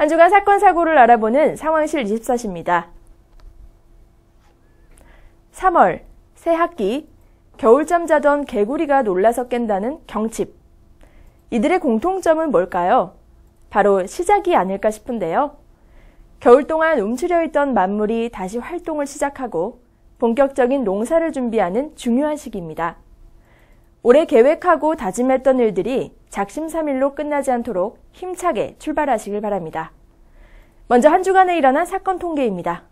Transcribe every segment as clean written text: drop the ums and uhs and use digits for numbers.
한 주간 사건 사고를 알아보는 상황실 24시입니다. 3월, 새 학기, 겨울잠 자던 개구리가 놀라서 깬다는 경칩. 이들의 공통점은 뭘까요? 바로 시작이 아닐까 싶은데요. 겨울 동안 움츠려 있던 만물이 다시 활동을 시작하고 본격적인 농사를 준비하는 중요한 시기입니다. 올해 계획하고 다짐했던 일들이 작심삼일로 끝나지 않도록 힘차게 출발하시길 바랍니다. 먼저 한 주간에 일어난 사건 통계입니다.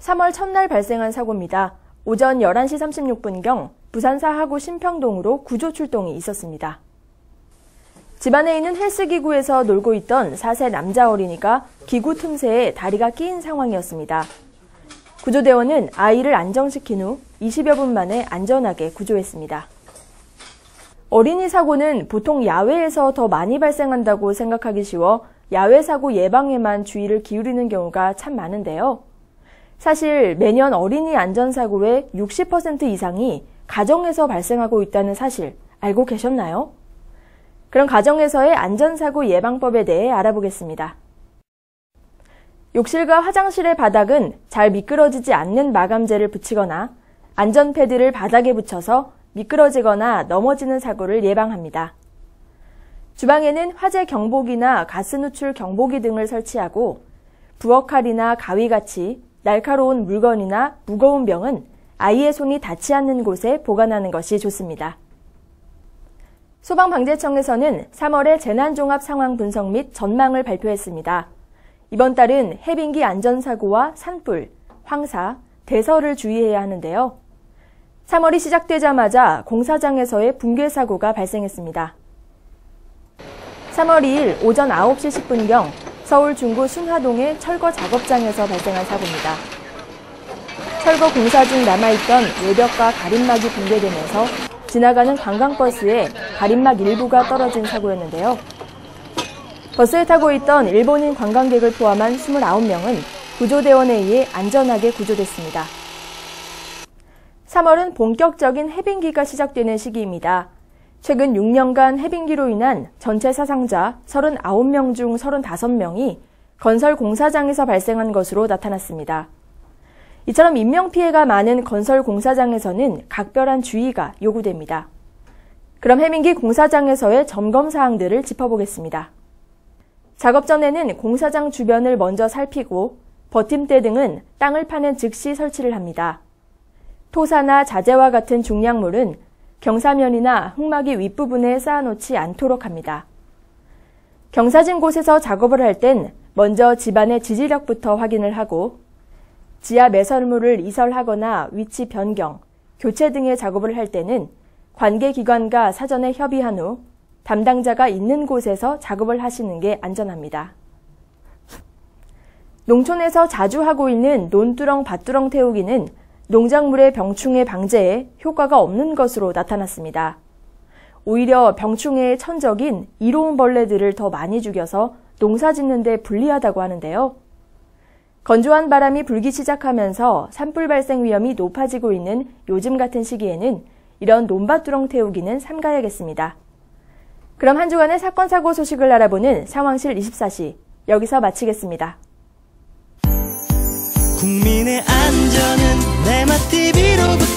3월 첫날 발생한 사고입니다. 오전 11시 36분경 부산 사하구 신평동으로 구조 출동이 있었습니다. 집안에 있는 헬스기구에서 놀고 있던 4세 남자 어린이가 기구 틈새에 다리가 끼인 상황이었습니다. 구조대원은 아이를 안정시킨 후 20여 분 만에 안전하게 구조했습니다. 어린이 사고는 보통 야외에서 더 많이 발생한다고 생각하기 쉬워 야외 사고 예방에만 주의를 기울이는 경우가 참 많은데요. 사실 매년 어린이 안전사고의 60% 이상이 가정에서 발생하고 있다는 사실 알고 계셨나요? 그럼 가정에서의 안전사고 예방법에 대해 알아보겠습니다. 욕실과 화장실의 바닥은 잘 미끄러지지 않는 마감재를 붙이거나 안전패드를 바닥에 붙여서 미끄러지거나 넘어지는 사고를 예방합니다. 주방에는 화재 경보기나 가스 누출 경보기 등을 설치하고 부엌칼이나 가위같이 날카로운 물건이나 무거운 병은 아이의 손이 닿지 않는 곳에 보관하는 것이 좋습니다. 소방방재청에서는 3월에 재난종합 상황 분석 및 전망을 발표했습니다. 이번 달은 해빙기 안전사고와 산불, 황사, 대설을 주의해야 하는데요. 3월이 시작되자마자 공사장에서의 붕괴 사고가 발생했습니다. 3월 2일 오전 9시 10분경 서울 중구 순화동의 철거 작업장에서 발생한 사고입니다. 철거 공사 중 남아있던 외벽과 가림막이 붕괴되면서 지나가는 관광버스에 가림막 일부가 떨어진 사고였는데요. 버스에 타고 있던 일본인 관광객을 포함한 29명은 구조대원에 의해 안전하게 구조됐습니다. 3월은 본격적인 해빙기가 시작되는 시기입니다. 최근 6년간 해빙기로 인한 전체 사상자 39명 중 35명이 건설 공사장에서 발생한 것으로 나타났습니다. 이처럼 인명피해가 많은 건설 공사장에서는 각별한 주의가 요구됩니다. 그럼 해빙기 공사장에서의 점검 사항들을 짚어보겠습니다. 작업 전에는 공사장 주변을 먼저 살피고 버팀대 등은 땅을 파는 즉시 설치를 합니다. 토사나 자재와 같은 중량물은 경사면이나 흙막이 윗부분에 쌓아놓지 않도록 합니다. 경사진 곳에서 작업을 할 땐 먼저 집안의 지지력부터 확인을 하고 지하 매설물을 이설하거나 위치 변경, 교체 등의 작업을 할 때는 관계기관과 사전에 협의한 후 담당자가 있는 곳에서 작업을 하시는 게 안전합니다. 농촌에서 자주 하고 있는 논두렁, 밭두렁 태우기는 농작물의 병충해 방제에 효과가 없는 것으로 나타났습니다. 오히려 병충해의 천적인 이로운 벌레들을 더 많이 죽여서 농사 짓는 데 불리하다고 하는데요. 건조한 바람이 불기 시작하면서 산불 발생 위험이 높아지고 있는 요즘 같은 시기에는 이런 논밭두렁 태우기는 삼가야겠습니다. 그럼 한 주간의 사건 사고 소식을 알아보는 상황실 24시 여기서 마치겠습니다. 국민의 안전은 내마TV로부터